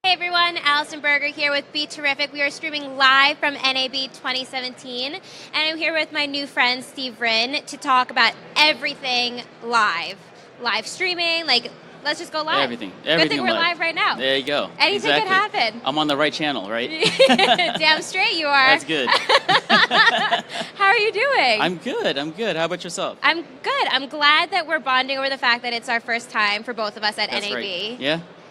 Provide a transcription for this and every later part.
Hey everyone, Allyson Berger here with Be Terrific. We are streaming live from NAB 2017, and I'm here with my new friend Steve Rinn to talk about everything live. Live streaming, let's just go live. Everything Good thing we're live right now. There you go. Anything exactly. could happen. I'm on the right channel, right? Damn straight you are. That's good. How are you doing? I'm good. How about yourself? I'm good. I'm glad that we're bonding over the fact that it's our first time for both of us at That's NAB. right.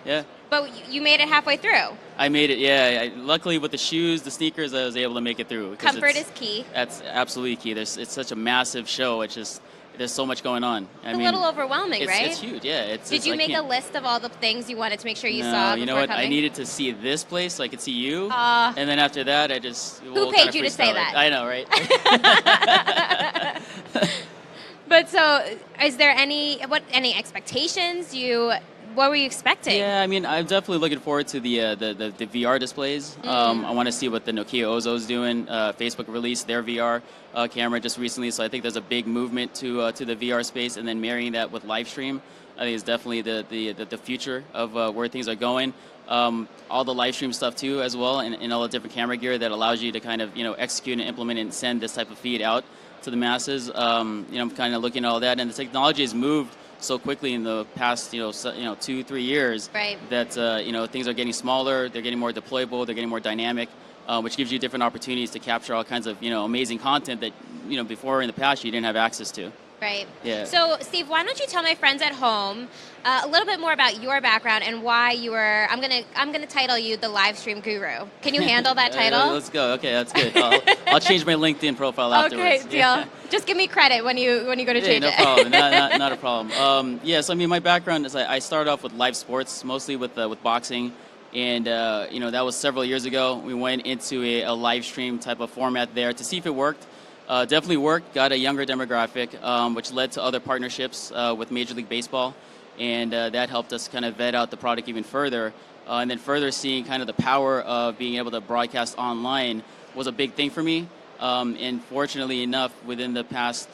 Yeah. But you made it halfway through. I made it, yeah. Luckily with the shoes, the sneakers, I was able to make it through. Comfort is key. That's absolutely key. It's such a massive show. There's so much going on. It's a little overwhelming, right? It's huge, yeah. Did you make a list of all the things you wanted to make sure you saw before you know what? coming? I needed to see this place so I could see you. And then after that, I just... Who paid you to say that? I know, right? But so, is there any expectations? What were you expecting? Yeah, I mean, I'm definitely looking forward to the VR displays. I want to see what the Nokia Ozo is doing. Facebook released their VR camera just recently, so I think there's a big movement to the VR space, and then marrying that with live stream, I think is definitely the future of where things are going. All the live stream stuff too, as well, and all the different camera gear that allows you to kind of execute and implement and send this type of feed out to the masses. I'm kind of looking at all that, and the technology has moved so quickly in the past, 2-3 years, right, that things are getting smaller, they're getting more deployable, they're getting more dynamic, which gives you different opportunities to capture all kinds of amazing content that before in the past you didn't have access to. Right. Yeah. So, Steve, why don't you tell my friends at home a little bit more about your background and why you were? I'm gonna title you the live stream guru. Can you handle that title? Let's go. Okay, that's good. I'll change my LinkedIn profile afterwards. Okay, deal. Just give me credit when you go to change no it. Problem. Not a problem. So I mean, my background is I started off with live sports, mostly with boxing, and that was several years ago. We went into a live stream type of format there to see if it worked. Definitely worked, got a younger demographic, which led to other partnerships with Major League Baseball, and that helped us kind of vet out the product even further. And then further seeing kind of the power of being able to broadcast online was a big thing for me. And fortunately enough, within the past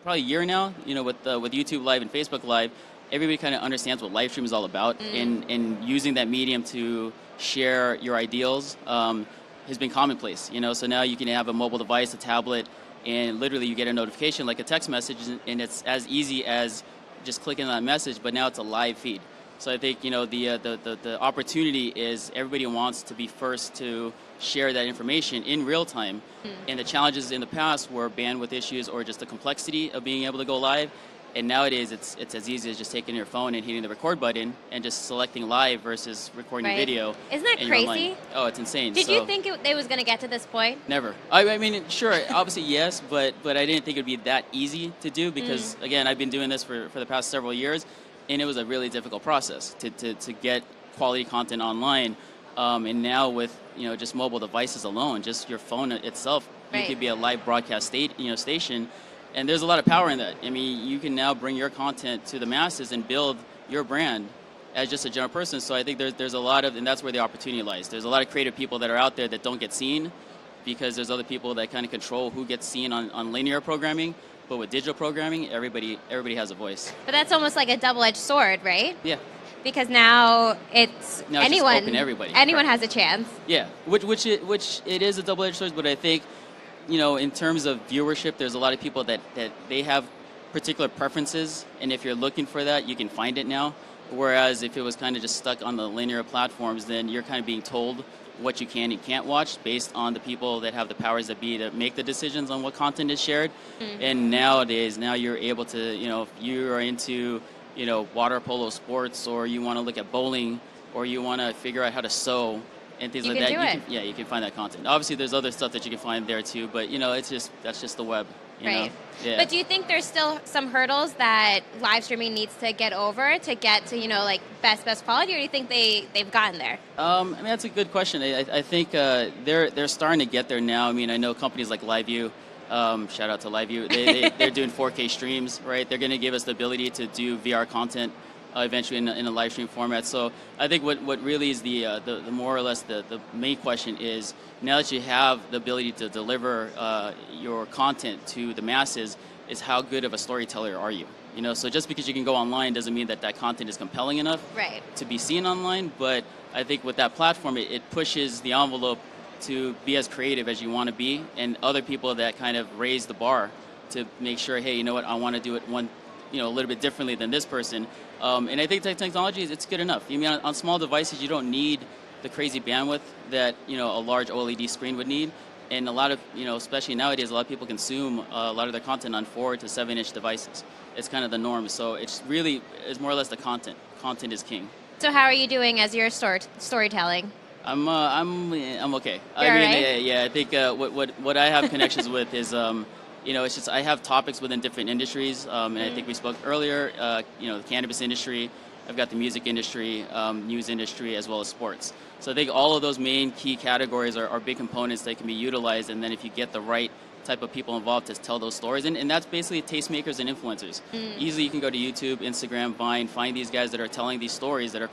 probably year now, with YouTube Live and Facebook Live, everybody kind of understands what live stream is all about, and using that medium to share your ideals has been commonplace. So now you can have a mobile device, a tablet, and literally you get a notification like a text message, and it's as easy as just clicking on that message, but now it's a live feed. So I think the opportunity is everybody wants to be first to share that information in real time, and the challenges in the past were bandwidth issues or just the complexity of being able to go live. And nowadays, it's as easy as just taking your phone and hitting the record button and just selecting live versus recording video. Isn't that crazy? Oh, it's insane. Did you think it was going to get to this point? Never. I mean, sure, obviously yes, but I didn't think it would be that easy to do because, again, I've been doing this for the past several years, and it was a really difficult process to get quality content online. And now with just mobile devices alone, just your phone itself, you could be a live broadcast station. And there's a lot of power in that. I mean, you can now bring your content to the masses and build your brand as just a general person. So I think there's a lot of, and that's where the opportunity lies. There's a lot of creative people that are out there that don't get seen because there's other people that kind of control who gets seen on linear programming. But with digital programming, everybody has a voice. But that's almost like a double-edged sword, right? Yeah. Because now it's anyone, just open to everybody. Anyone has a chance. Yeah, which it is a double-edged sword, but I think, in terms of viewership, there's a lot of people that they have particular preferences, and if you're looking for that, you can find it now. Whereas if it was kind of just stuck on the linear platforms, then you're kind of being told what you can and can't watch based on the people that have the powers that be to make the decisions on what content is shared. And nowadays, now you're able to, if you are into, water polo sports, or you want to look at bowling, or you want to figure out how to sew, and things like that, you can find that content. Obviously, there's other stuff that you can find there too, but that's just the web. You know? Yeah. But do you think there's still some hurdles that live streaming needs to get over to get to best quality, or do you think they've gotten there? I mean, that's a good question. I think they're starting to get there now. I mean, I know companies like LiveView. Shout out to LiveView. They're doing 4K streams, right? They're going to give us the ability to do VR content eventually in a live stream format. So I think what really is the more or less the main question is, now that you have the ability to deliver your content to the masses, is how good of a storyteller are you? So just because you can go online doesn't mean that content is compelling enough Right. to be seen online. But I think with that platform, it pushes the envelope to be as creative as you want to be, and other people that kind of raise the bar to make sure, hey, you know what, I want to do it a little bit differently than this person. And I think technology it's good enough. I mean, on small devices, you don't need the crazy bandwidth that a large OLED screen would need. And a lot of especially nowadays, a lot of people consume a lot of their content on 4 to 7-inch devices. It's kind of the norm. So it's more or less the content. Content is king. So how are you doing as your storytelling? I'm okay. You're right? Yeah. I think what I have connections with is it's just I have topics within different industries, and I think we spoke earlier. The cannabis industry. I've got the music industry, news industry, as well as sports. So I think all of those main key categories are big components that can be utilized, and then if you get the right type of people involved to tell those stories, and that's basically tastemakers and influencers. Easily you can go to YouTube, Instagram, Vine, find these guys that are telling these stories that are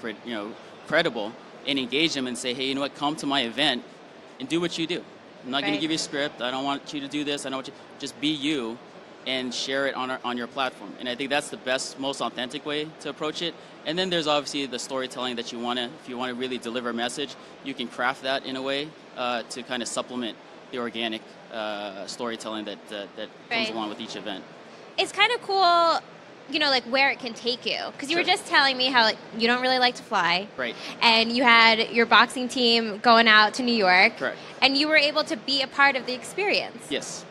credible, and engage them and say, hey, you know what, come to my event and do what you do. I'm not going to give you a script. I don't want you to do this. I don't want you. Just be you and share it on your platform. And I think that's the best, most authentic way to approach it. And then there's obviously the storytelling that you want to, if you want to really deliver a message, you can craft that in a way to kind of supplement the organic storytelling that comes along with each event. It's kind of cool, like where it can take you. Because you were just telling me how you don't really like to fly. Right. And you had your boxing team going out to New York. Correct. And you were able to be a part of the experience. Yes.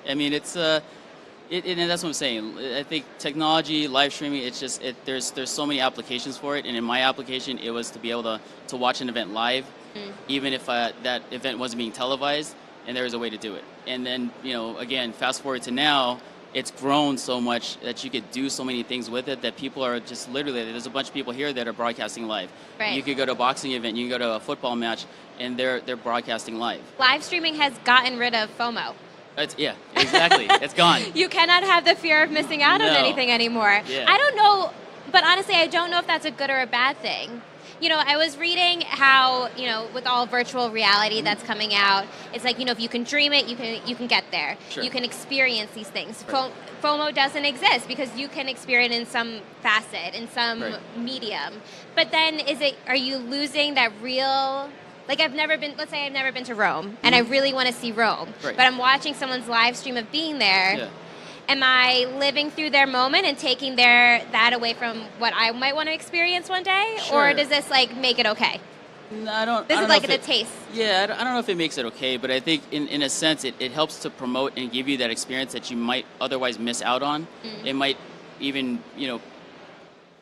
I mean, it's and that's what I'm saying. I think technology, live streaming, it's just there's so many applications for it. And in my application, it was to be able to watch an event live, even if that event wasn't being televised, and there was a way to do it. And then again, fast forward to now. It's grown so much that you could do so many things with it that people are just literally, there's a bunch of people here that are broadcasting live. Right. You could go to a boxing event, you can go to a football match, and they're broadcasting live. Live streaming has gotten rid of FOMO. Yeah, exactly. It's gone. You cannot have the fear of missing out on anything anymore. Yeah. I don't know, but honestly, I don't know if that's a good or a bad thing. I was reading how, with all virtual reality that's coming out, it's like, if you can dream it, you can get there. Sure. You can experience these things. Right. FOMO doesn't exist because you can experience it in some facet, in some medium. But then are you losing that real, let's say I've never been to Rome, and I really want to see Rome, but I'm watching someone's live stream of being there. Yeah. Am I living through their moment and taking that away from what I might want to experience one day? Sure. Or does this make it okay? No, I don't. This I is don't know the taste. Yeah, I don't know if it makes it okay, but I think in a sense it helps to promote and give you that experience that you might otherwise miss out on. It might even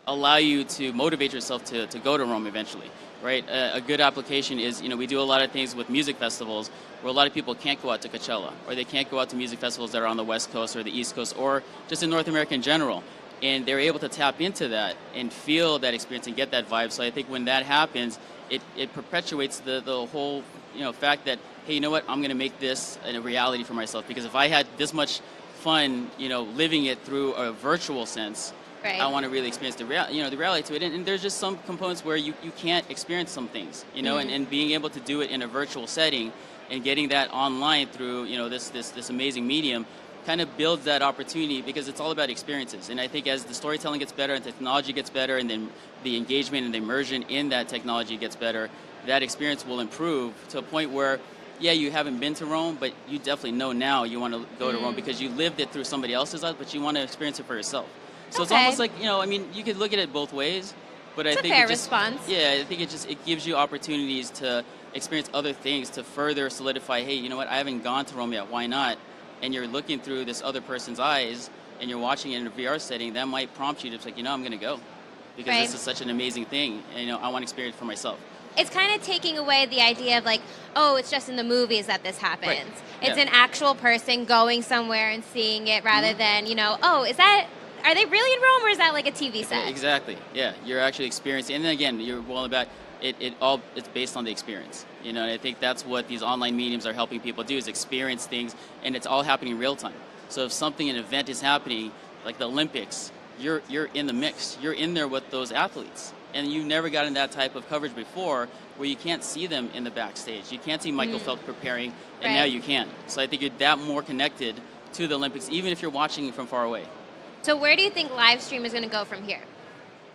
allow you to motivate yourself to go to Rome eventually. Right, a good application is, we do a lot of things with music festivals where a lot of people can't go out to Coachella, or they can't go out to music festivals that are on the West Coast or the East Coast, or just in North America in general. And they're able to tap into that and feel that experience and get that vibe. So I think when that happens, it perpetuates the whole, fact that, hey, you know what, I'm going to make this a reality for myself. Because if I had this much fun, living it through a virtual sense, Right. I want to really experience the reality to it, and there's just some components where you can't experience some things, and being able to do it in a virtual setting and getting that online through this amazing medium kind of builds that opportunity because it's all about experiences. And I think as the storytelling gets better and technology gets better, and then the engagement and the immersion in that technology gets better, that experience will improve to a point where, yeah, you haven't been to Rome, but you definitely know now you want to go to Rome because you lived it through somebody else's eyes, but you want to experience it for yourself. So It's almost like, you could look at it both ways, but It's I think a fair response. Yeah, I think it gives you opportunities to experience other things to further solidify, hey, you know what, I haven't gone to Rome yet, why not? And you're looking through this other person's eyes and you're watching it in a VR setting, that might prompt you to be like, I'm going to go because this is such an amazing thing, and I want to experience it for myself. It's kind of taking away the idea of it's just in the movies that this happens. Right. It's Yeah. an actual person going somewhere and seeing it rather than, are they really in Rome, or is that like a TV set? Yeah, exactly. Yeah, you're actually experiencing, and then again, you're well about it. It's based on the experience. And I think that's what these online mediums are helping people do is experience things, and it's all happening in real time. So if an event is happening, like the Olympics, you're in the mix. You're in there with those athletes, and you've never gotten that type of coverage before, where you can't see them in the backstage. You can't see Michael Phelps preparing, and now you can. So I think you're that more connected to the Olympics, even if you're watching from far away. So where do you think live stream is going to go from here?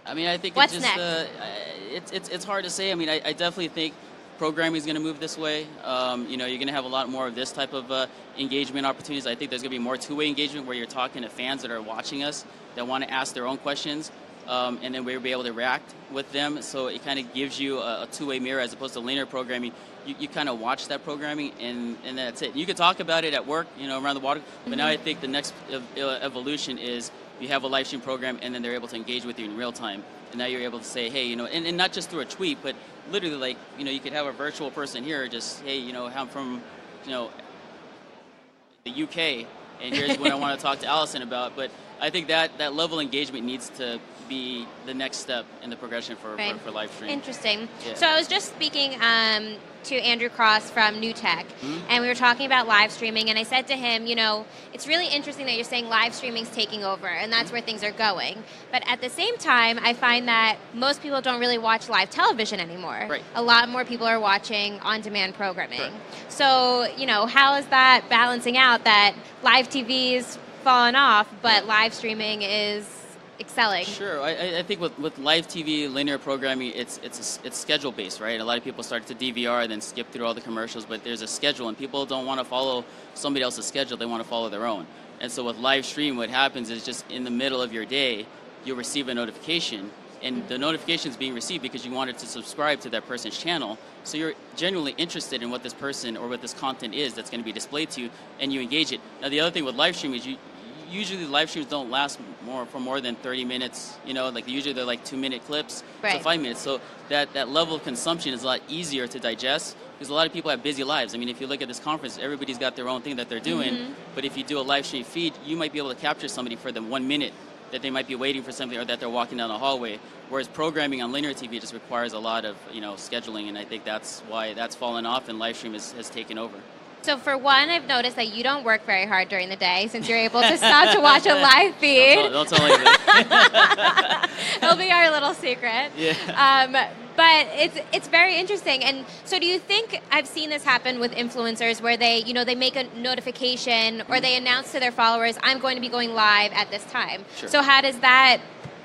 I mean, I think What's it's just next? it's hard to say. I mean, I definitely think programming is going to move this way. You know, you're going to have a lot more of this type of engagement opportunities. I think there's going to be more two-way engagement where you're talking to fans that are watching us that want to ask their own questions, and then we'll be able to react with them. So it kind of gives you a two-way mirror as opposed to linear programming. You kind of watch that programming, and that's it. You could talk about it at work, you know, around the water, but now I think the next evolution is you have a live stream program, and then they're able to engage with you in real time. And now you're able to say, hey, you know, and not just through a tweet, but literally, like, you know, you could have a virtual person here, just, hey, you know, I'm from, you know, the UK, and here's what I want to talk to Allyson about. But I think that level of engagement needs to be the next step in the progression for live stream. Interesting. Yeah. So I was just speaking to Andrew Cross from Neoteric, and we were talking about live streaming, and I said to him, you know, it's really interesting that you're saying live streaming's taking over, and that's where things are going. But at the same time, I find that most people don't really watch live television anymore. Right. A lot more people are watching on-demand programming. Sure. So, you know, how is that balancing out that live TV's fallen off, but live streaming is excelling? Sure. I think with live TV, linear programming, it's schedule based, right? A lot of people start to DVR and then skip through all the commercials, but there's a schedule, and people don't want to follow somebody else's schedule. They want to follow their own. And so with live stream, what happens is just in the middle of your day, you'll receive a notification, and the notification is being received because you wanted to subscribe to that person's channel. So you're genuinely interested in what this person or what this content is that's going to be displayed to you, and you engage it. Now, the other thing with live stream is usually live streams don't last for more than 30 minutes, you know, like usually they're like 2-minute clips, right. So 5 minutes. So that level of consumption is a lot easier to digest because a lot of people have busy lives. I mean, if you look at this conference, everybody's got their own thing that they're doing, but if you do a live stream feed, you might be able to capture somebody for the 1 minute that they might be waiting for something or that they're walking down the hallway. Whereas programming on linear TV just requires a lot of, you know, scheduling, and I think that's why that's fallen off and live stream has taken over. So for one, I've noticed that you don't work very hard during the day since you're able to stop to watch a live feed. Don't tell anybody. It'll be our little secret. Yeah. But it's very interesting. And so do you think, I've seen this happen with influencers where they, you know, they make a notification or they announce to their followers, I'm going to be going live at this time. Sure. So how does that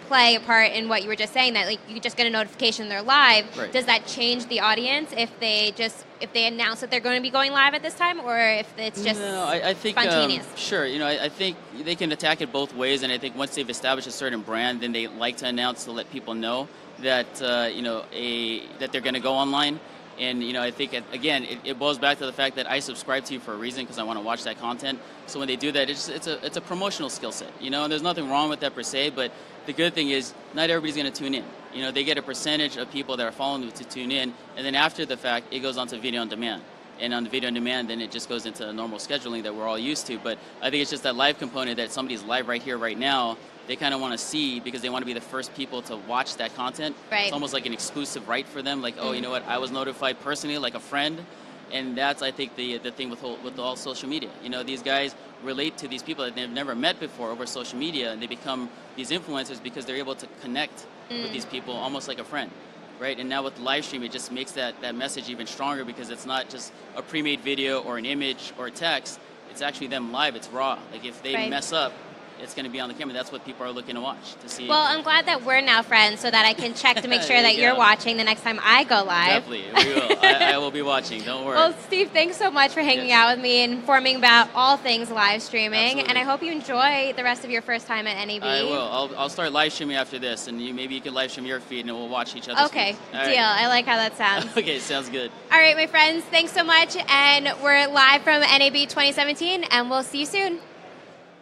play a part in what you were just saying, that like you just get a notification they're live? Right. Does that change the audience if they announce that they're going to be going live at this time, or if it's just I think spontaneous? Sure, you know, I think they can attack it both ways, and I think once they've established a certain brand, then they like to announce to let people know that you know that they're going to go online. And you know, I think again, it boils back to the fact that I subscribe to you for a reason because I want to watch that content. So when they do that, it's a promotional skill set, you know, and there's nothing wrong with that per se. But the good thing is, not everybody's going to tune in. You know, they get a percentage of people that are following them to tune in, and then after the fact, it goes on to video on demand. And on the video on demand, then it just goes into normal scheduling that we're all used to. But I think it's just that live component that somebody's live right here, right now. They kind of want to see because they want to be the first people to watch that content. Right. It's almost like an exclusive right for them. Like, oh, you know what? I was notified personally, like a friend. And that's, I think, the thing with all social media. You know, these guys relate to these people that they've never met before over social media, and they become these influencers because they're able to connect with these people almost like a friend, right? And now with live stream, it just makes that message even stronger because it's not just a pre-made video or an image or a text. It's actually them live. It's raw. Like if they mess up, it's going to be on the camera. That's what people are looking to watch, to see. Well, I'm glad that we're now friends so that I can check to make sure that you're watching the next time I go live. Definitely, we will. I will be watching, don't worry. Well, Steve, thanks so much for hanging out with me and informing about all things live streaming. Absolutely. And I hope you enjoy the rest of your first time at NAB. I will. I'll start live streaming after this, and maybe you can live stream your feed, and we'll watch each other's Okay, feeds. deal. All right. I like how that sounds. Okay, sounds good. All right, my friends, thanks so much. And we're live from NAB 2017, and we'll see you soon.